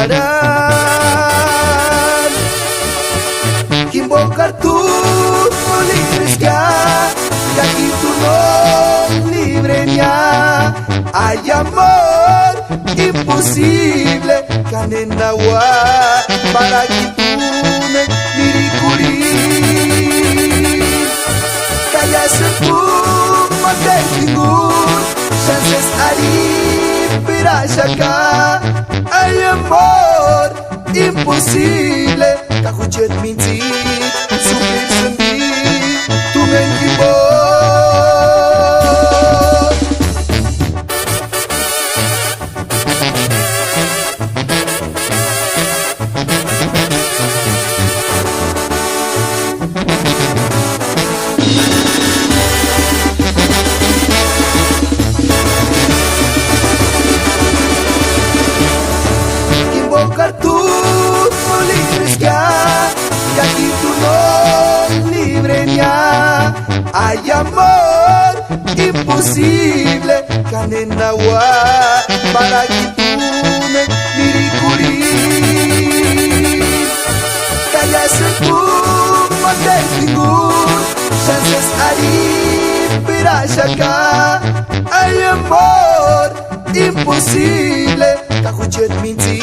parar. Invocar tu libres ya, que aquí tú no libre ya. Hay amor imposible, Kanenawa, para que tú me miricuri. Callas en tu mantengur, chances ari pirashaka. Hay amor imposible, kahuchet minti, sufrir sendi, tu me equivocas. Invocar tu libres ya, que aquí tú no libre ya. Hay amor imposible, Kanenawa, para que tú me miricuri. Callas en tu mantengur, chances ari pirashaka. Hay amor imposible, kahuchet minti.